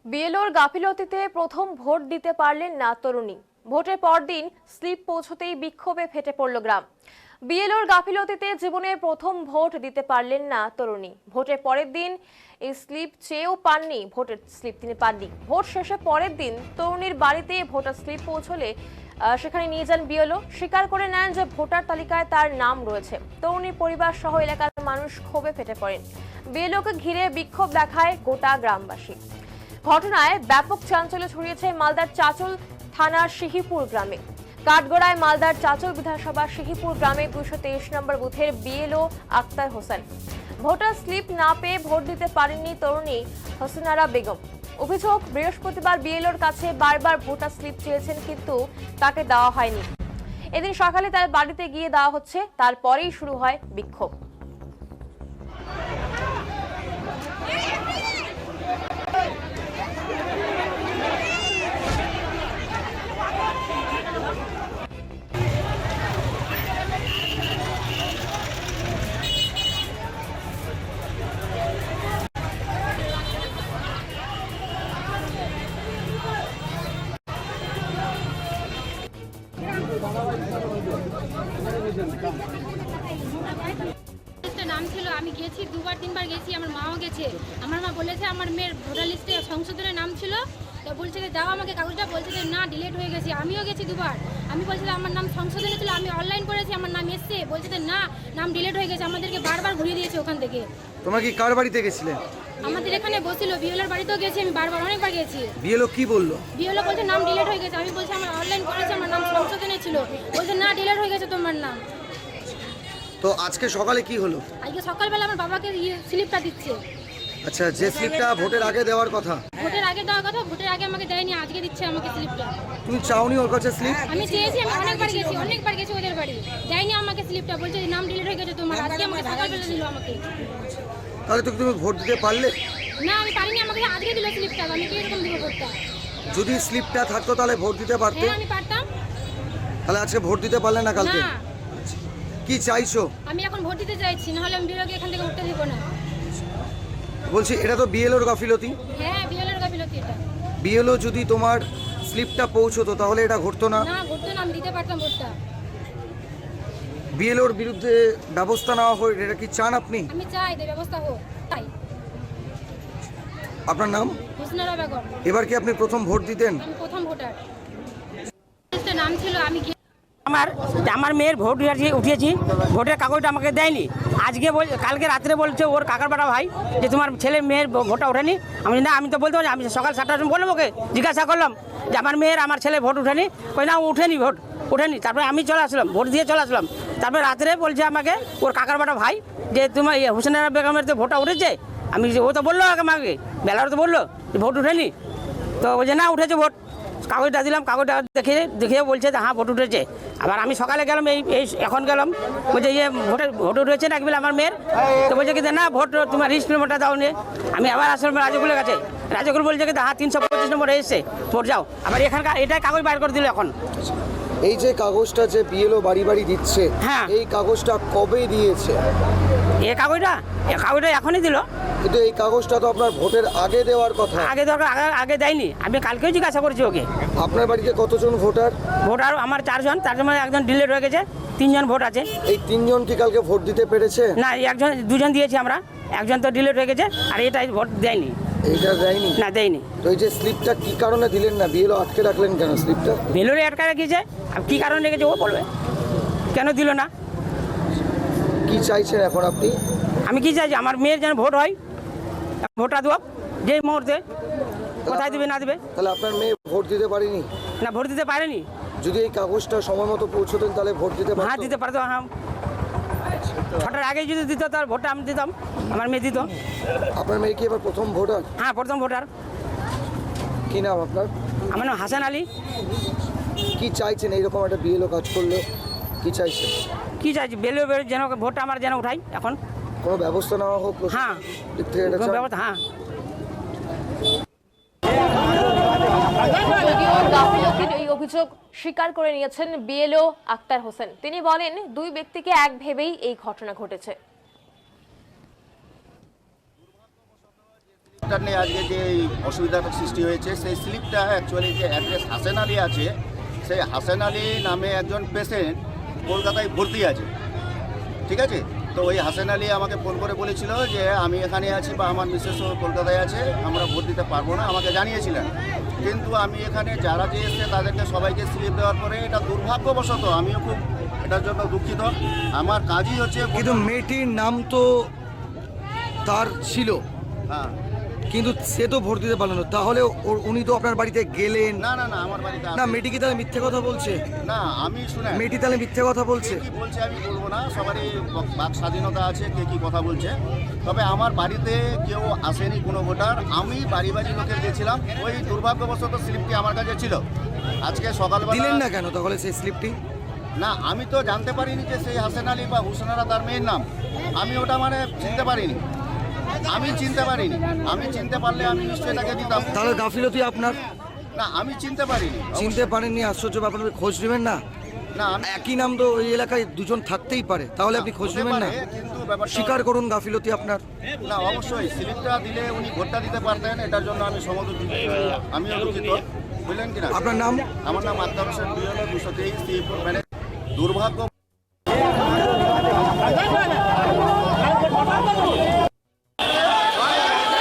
বিএলওর গাফিলতিতে প্রথম ভোট দিতে পারলেন না তরুণী। ভোটের পরদিন স্লিপ পৌঁছতেই বিক্ষোভে ফেটে পড়ল গ্রাম। বিএলওর গাফিলতিতে জীবনের প্রথম ভোট দিতে পারলেন না তরুণী। ভোটের পরের দিন এই স্লিপ চেয়েও পাননি, ভোটের স্লিপ তিনি পাননি। ভোট শেষে পরের দিন তরুণীর বাড়িতে ভোটার স্লিপ পৌঁছলে সেখানে নিয়ে যান বিএলও। স্বীকার করে নেন যে ভোটার তালিকায় তার নাম রয়েছে। তরুণীর পরিবার সহ এলাকার মানুষ ক্ষোভে ফেটে পড়েন। বিএলওকে ঘিরে বিক্ষোভ দেখায় গোটা গ্রামবাসী। ঘটনায় ব্যাপক চাঞ্চল্য ছড়িয়েছে মালদার চাচল থানার শিহিপুর গ্রামে। কাঠগড়ায় মালদার চাচল বিধানসভা শিহিপুর গ্রামে 223 নম্বর বুথের BLO Akhtar Hossain voter slip না পেয়ে ভোট দিতে পারেননি তরুণী হোসেনারা বেগম। অভিযোগ, বৃহস্পতিবার বিএলওর কাছে বারবার ভোটার স্লিপ চেয়েছেন, কিন্তু তাকে দেওয়া হয়নি। এদিন সকালে তার বাড়িতে গিয়ে দেওয়া হচ্ছে, তারপরেই শুরু হয় বিক্ষোভ। নাম ছিল, আমি গেছি দুবার তিনবার গেছি, আমার মাও গেছে। আমার মা বলেছে আমার মেয়ের ভোটার লিস্টে সংশোধনের নাম ছিল, তো বলছে যে দাও আমাকে কাগজটা, বলছে যে না ডিলিট হয়ে গেছে। আমিও গেছি দুবার, আমি বলছি আমার নাম সংশোধনে ছিল, আমি অনলাইন করেছি, আমার নাম এসছে, বলছে যে না নাম ডিলিট হয়ে গেছে। আমাদেরকে বারবার ঘুরিয়ে দিয়েছে ওখান থেকে। তোমরা কি কার বাড়িতে গেছিলে? আমাদের এখানে বসছিল, বিএলওর বাড়িতেও গেছি, আমি বারবার অনেকবার গেছি। বিএলও কি বললো? বিএলও বলছে নাম ডিলিট হয়ে গেছে। আমি বলছি আমার অনলাইন করেছি, আমার নাম সংশোধনে ছিল, বলছে না ডিলিট হয়ে গেছে তোমার নাম। তো আজকে সকালে কি হলো? আজকে সকালবেলা আমার বাবাকে স্লিপটা দিচ্ছে। আচ্ছা, যে স্লিপটা ভোটের আগে দেওয়ার কথা? ভোটের আগে দেওয়ার কথা, ভোটের আগে আমাকে দেয়নি, আজকে দিচ্ছে আমাকে স্লিপটা। তুমি চাওনি ওর কাছে স্লিপ? আমি চেয়েছি, আমি অনেকবার গেছি ওদের বাড়ি, দেয়নি আমাকে স্লিপটা, বলছে নাম ডিলিট হয়ে গেছে তোমার। আজকে আমাকে সকালবেলা দিল আমাকে। তাহলে তো তুমি ভোট দিতে পারলে না, আমি পারিনি, আমাকে আজকে দিল স্লিপটা, আমি কি এরকম দিব ভোটটা? যদি স্লিপটা থাকতো তাহলে ভোট দিতে পারতে। হ্যাঁ আমি পারতাম। তাহলে আজকে ভোট দিতে পারলে না কালকে? না, কি চাইছো? আমি এখন ভোট দিতে চাইছি, নাহলে আমি বিএলওকে এখান থেকে উঠতে দিব না। বলছি এটা তো বিএলওর গাফিলতি। হ্যাঁ, বিএলওর গাফিলতি এটা। বিএলও যদি তোমার স্লিপটা পৌঁছতো তাহলে এটা ঘটতো না। না ঘটতো না, আমি দিতে পারতাম ভোটটা। বিএলওর বিরুদ্ধে ব্যবস্থা নেওয়া হয়, এটা কি চান আপনি? আমি চাই যে ব্যবস্থা হোক, তাই। আপনার নাম? হোসনারা বেগম। এবার কি আপনি প্রথম ভোট দিতেন? আমি প্রথম ভোটার। নাম ছিল, আমি আমার মেয়ের ভোট উঠিয়েছি, ভোটের কাগজটা আমাকে দেয়নি। আজকে কালকে রাত্রে বলছে ওর কাকার পাড়া ভাই যে তোমার ছেলে মেয়ের ভোটটা ওঠেনি। আমি না, আমি তো বলতে পারি, আমি সকাল 7টার সময় বললাম, ওকে জিজ্ঞাসা করলাম যে আমার মেয়ের আমার ছেলে ভোট উঠেনি, কই না উঠেনি, ভোট ওঠেনি। তারপরে আমি চলে আসলাম, ভোট দিয়ে চলে আসলাম। তারপরে রাত্রে বলছে আমাকে ওর কাকার পাড়া ভাই যে তোমার হোসেনারা বেগমের তো ভোটটা উঠেছে। আমি ও তো বললো আমাকে, বেলার তো বললো ভোট উঠেনি, তো বলছে না উঠেছে ভোট। কাগজটা দিলাম, কাগজটা দেখিয়ে বলছে যে হ্যাঁ ভোট উঠেছে। আবার আমি সকালে গেলাম, এই এখন গেলাম, বলছে ভোট উঠেছে না বলে আমার মেয়ের, তো বলছে কি না ভোট তোমার রিস্ট নম্বরটা দাও নে। আমি আবার আসলাম রাজগুলের কাছে, রাজগুল বলছে কি হ্যাঁ 325 নম্বরে এসছে, ভোট যাও। আবার এখানকার এটাই কাগজ বাইর করে দিল এখন। এই যে কাগজটা যে বিএলও বাড়ি বাড়ি দিচ্ছে, হ্যাঁ, এই কাগজটা কবে দিয়েছে? এই কাগজটা এখনই দিল, কিন্তু এই কাগজটা তো আপনার ভোটের আগে দেওয়ার কথা। আগে দরকার, আগে দেয়নি। আমি কালকেও জিজ্ঞাসা করছি ওকে। আপনার বাড়িতে কতজন ভোটার? ভোটার আমার 4 জন, তার মধ্যে একজন ডিলেট হয়ে গেছে, 3 জন ভোট আছে। এই 3 জন কি কালকে ভোট দিতে পেরেছে? না, 2জন দিয়েছি আমরা, একজন তো ডিলেট হয়ে গেছে, আর এটাই ভোট দেয়নি। এইটা দেয়নি? না, দেয়নি। তো এই যে স্লিপটা কি কারণে দিলেন না? বিএলও আটকে রাখলেন কেন স্লিপটা? বেলুরে আটকা রেখেছে, আর কি কারণে রেখেছে ও বলবে, কেন দিল না? কি চাইছেন এখন আপনি? আমি কি চাইছি, আমার মেয়ের যেন ভোট হয়, ভোটটা দেবো যেই মুহূর্তে, কোথায় দেবে না দেবে। তাহলে আপনার মেয়ে ভোট দিতে পারেনি? না, ভোট দিতে পারেনি। যদি এই কাগজটা সময় মতো পৌঁছতেন তাহলে ভোট দিতে হ্যাঁ, পারতো? দিতে পারতো। হ্যাঁ, 6টার আগে যদি দিত তার ভোটটা আমি দিতাম, আমার মেয়ে দিত। আপনার মেয়ে কি এবার প্রথম ভোটার? হ্যাঁ, প্রথম ভোটার। কি নাম আপনার? আমার নাম হাসান আলী। কি চাইছেন এইরকম একটা বিএলও কাজ করলে? কি চাইছেন? কি চাইছি, বেলুর যেন ভোটটা আমার যেন উঠাই এখন। কোনো ব্যবস্থা নেওয়া হোক? হ্যাঁ, দিক থেকে এটা চান? ব্যবস্থা, হ্যাঁ। গাফিলতির এই অভিযোগ স্বীকার করে নিয়েছেন বিএলও আক্তার হোসেন। তিনি বলেন, 2 ব্যক্তিকে এক ভেবেই এই ঘটনা ঘটেছে। স্লিপটার নিয়ে আজকে যে এই অসুবিধাটা সৃষ্টি হয়েছে, সেই স্লিপটা অ্যাকচুয়ালি যে অ্যাড্রেস হাসেন আলী আছে, সেই হাসেন আলী নামে একজন পেশেন্ট কলকাতায় ভর্তি আছে, ঠিক আছে। তো ওই হাসেন আলী আমাকে ফোন করে বলেছিল যে আমি এখানে আছি বা আমার মিসেসও কলকাতায় আছে, আমরা ভোট দিতে পারবো না, আমাকে জানিয়েছিলেন। কিন্তু আমি এখানে যারা যে এসছে তাদেরকে সবাইকে স্লিপ দেওয়ার পরে এটা দুর্ভাগ্যবশত, আমিও খুব এটার জন্য দুঃখিত। আমার কাজই হচ্ছে কিন্তু মেয়েটির নাম তো তার ছিল, হ্যাঁ, কিন্তু সে তো ভোট দিতে পারলো না, তাহলে উনি তো আপনার বাড়িতে গেলেন না না না আমার বাড়িতে না? আসেনি। মেয়েটি কি তাহলে মিথ্যে কথা বলছে? না আমি শুনে মেয়েটি তাহলে মিথ্যে কথা বলছে? কি বলছে আমি বলবো না, সবারই বাক স্বাধীনতা আছে, কে কি কথা বলছে। তবে আমার বাড়িতে কেউ আসেনি কোনো ভোটার, আমি বাড়ি বাড়ি লোকে গেছিলাম। ওই দুর্ভাগ্যবশত স্লিপটি আমার কাছে ছিল। আজকে দিলেন সকালবেলা না কেন তাহলে সেই স্লিপটি? না, আমি তো জানতে পারিনি যে সেই হাসেন আলী বা হুসেনারা তার মেয়ের নাম। আমি ওটা মানে চিনতে পারিনি, আমি চিনতে পারিনি। আমি চিনতে পারলে আমি নিশ্চয়ই তাকে দিতাম। তাহলে গাফিলতি আপনার? না, আমি চিনতে পারিনি। চিনতে পারেননি, আশ্চর্য ব্যাপার। আপনি খোঁজ নেবেন না? না, আমি একই নাম তো ওই এলাকায় দুজন থাকতেই পারে, তাহলে আপনি খোঁজ হতে নেবেন না? পারে, কিন্তু ব্যাপারটা স্বীকার করুন গাফিলতি আপনার। না, অবশ্যই স্লিপটা দিলে উনি ভোটটা দিতে পারতেন, এটার জন্য আমি আমিও দুঃখিত, বুঝলেন কিনা। আপনার নাম? আমার নাম আক্তার হোসেন, 223 দুর্ভাগ্য